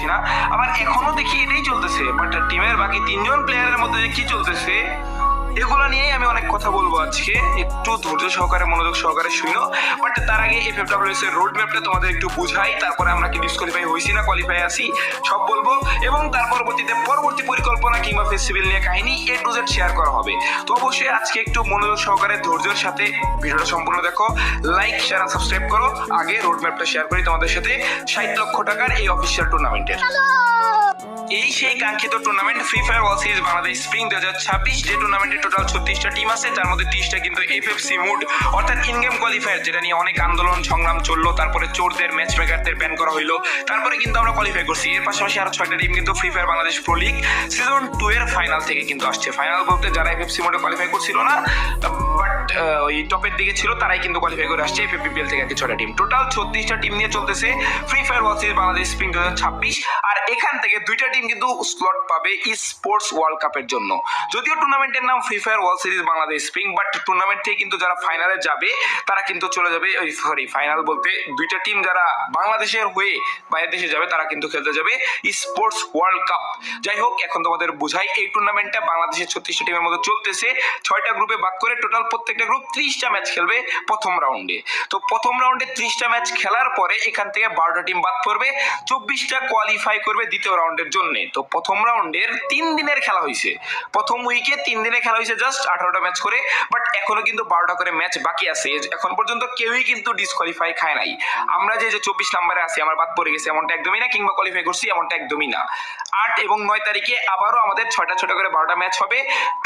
পারছি না। আবার এখনো দেখি এটাই চলতেছে, বাট টিমের বাকি 3জন প্লেয়ারের মধ্যে যে কি চলতেছে এগুলো নিয়েই আমি অনেক কথা বলবো আজকে। একটু ধৈর্য সহকারে মনোযোগ সহকারে শুনো। বাট তার আগে এফএফডব্লিউএস এর রোড ম্যাপটা তোমাদের একটু বুঝাই, তারপরে আমরা কি ডিসকোয়ালিফাই হইছি না কোয়ালিফাই আছি সব বলবো, এবং তার পরবর্তী পরিকল্পনা কিংবা ফেস্টিভ্যাল নিয়ে কাহিনী A to Z শেয়ার করা হবে। তো অবশ্যই আজকে একটু মনোযোগ সহকারে ধৈর্যের সাথে ভিডিওটা সম্পূর্ণ দেখো, লাইক শেয়ার আর সাবস্ক্রাইব করো। আগে রোড ম্যাপটা শেয়ার করি তোমাদের সাথে 60 লক্ষ টাকার এই অফিসিয়াল টুর্নামেন্টের। এই সেই কাঙ্ক্ষিত tournament free fire world series Bangladesh spring 2026, যে টুর্নামেন্টে টোটাল 36টা টিম আছে, যার মধ্যে 30টা কিন্তু এফএফসি মুড অর্থাৎ ইন গেম কোয়ালিফায়ার, যেটা নিয়ে অনেক আন্দোলন সংগ্রাম চললো। তারপরে চোরদের ম্যাচ মেকারদের ব্যান করা হইলো, তারপরে কিন্তু আমরা কোয়ালিফাই করছি। এর পাশাপাশি আরো 6টা টিম কিন্তু free fire Bangladesh pro league season 2 এর ফাইনাল থেকে কিন্তু আসছে। ফাইনাল বলতে যারা এফএফসি মোডে কোয়ালিফাই করছিল না বাট ওই টপের দিকে ছিল, তারাই কিন্তু কোয়ালিফাই করে আসছে এফএফপিএল থেকে। 6টা টিম, টোটাল 36টা টিম নিয়ে চলতেছে free fire world series Bangladesh spring 2026। আর এখান থেকে 2টা টিম কিন্তু স্লট পাবে ই স্পোর্টস ওয়ার্ল্ড কাপের জন্য। যদিও টুর্নামেন্টের নাম free fire world series Bangladesh spring, but tournament থেকে কিন্তু যারা ফাইনালে যাবে তারা কিন্তু চলে যাবে, ফাইনাল বলতে 2টা টিম যারা বাংলাদেশের হয়ে বাইরের দেশে যাবে তারা কিন্তু খেলতে যাবে ই স্পোর্টস ওয়ার্ল্ড কাপ। যাই হোক, এখন তোমাদের বুঝাই, এই টুর্নামেন্টটা বাংলাদেশের 36টা টিমের মধ্যে চলতেছে। 6টা গ্রুপে ভাগ করে টোটাল প্রত্যেকটা গ্রুপ 30টা ম্যাচ খেলবে প্রথম রাউন্ডে। তো প্রথম রাউন্ডে 30টা ম্যাচ খেলার পরে এখান থেকে 12টা টিম বাদ পড়বে, 24টা কোয়ালিফাই করবে দ্বিতীয় রাউন্ডের জন্য। তো প্রথম রাউন্ডের 3 দিনের খেলা হয়েছে, প্রথম উইকে 3 দিনে খেলা হয়েছে জাস্ট 18টা ম্যাচ করে, বাট এখনো কিন্তু 12টা করে ম্যাচ বাকি আছে। এখন পর্যন্ত কেউই কিন্তু ডিসকোয়ালিফাই খায় নাই। আমরা যে 24 নম্বরে আছি, আমার বাদ পড়ে গেছে এমনটা একদমই না, কিংবা কোয়ালিফাই করছি এমনটা একদমই না। 8 এবং 9 তারিখে আবারও আমাদের 6টা করে 12টা ম্যাচ হবে।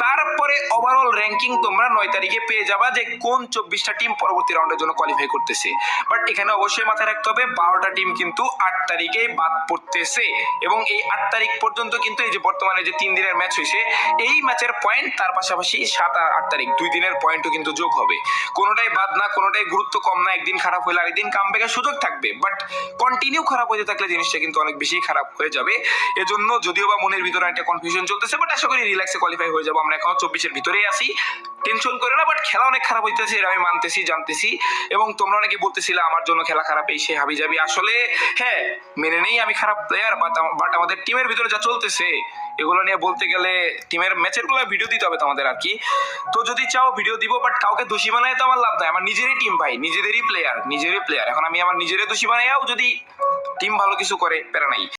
তারপরে ওভারঅল র্যাঙ্কিং তোমরা 9 তারিখে পেয়ে যাবা যে কোন 24টা টিম পরবর্তী রাউন্ডের জন্য কোয়ালিফাই করতেছে। বাট এখানে অবশ্যই মাথায় রাখতে হবে 12টা টিম কিন্তু 8 তারিখেই বাদ পড়তেছে, এবং এই 8 তারিখ পর্যন্ত কিন্তু এই যে বর্তমানে যে 3 দিনের ম্যাচ হয়েছে এই ম্যাচের পয়েন্ট, তার পাশাপাশি 7 আর 8 তারিখ 2 দিনের পয়েন্টও কিন্তু যোগ হবে। কোনোটাই বাদ না, কোনোটাই গুরুত্ব কম না। একদিন খারাপ হলে আরেকদিন কামব্যাকের সুযোগ থাকবে, বাট কন্টিনিউ খারাপ হতে থাকলে জিনিসটা কিন্তু অনেক বেশি খারাপ হয়ে যাবে। এজন্য যদিও বা মনের ভিতরে একটা কনফিউশন চলতেছে, বাট আশা করি রিল্যাক্সে কোয়ালিফাই হয়ে যাবো। আমরা এখনো 24-এর ভিতরেই আছি, টেনশন করে না। বাট খেলা অনেক খারাপ হইতেছে, এটা আমি মানতেছি, জানতেছি, এবং তোমরা অনেকে বলতেছিলে আমার জন্য খেলা খারাপ, এই সে হাবি যাবি। আসলে হ্যাঁ, মেনে নেই আমি খারাপ প্লেয়ার, বাট আমাদের টিমের ভিতরে যা চলতেছে এগুলো নিয়ে বলতে গেলে টিমের ম্যাচের গুলো ভিডিও দিতে হবে তোমাদের আর কি। তো যদি চাও ভিডিও দিব, বাট কাউকে দোষী বানায় তো আমার লাভ নাই। আমার নিজেরই টিম ভাই, নিজেদেরই প্লেয়ার। এখন আমি আমার নিজেরই দোষী বানাইয়াও যদি টিম ভালো কিছু করে, প্যারা নাই।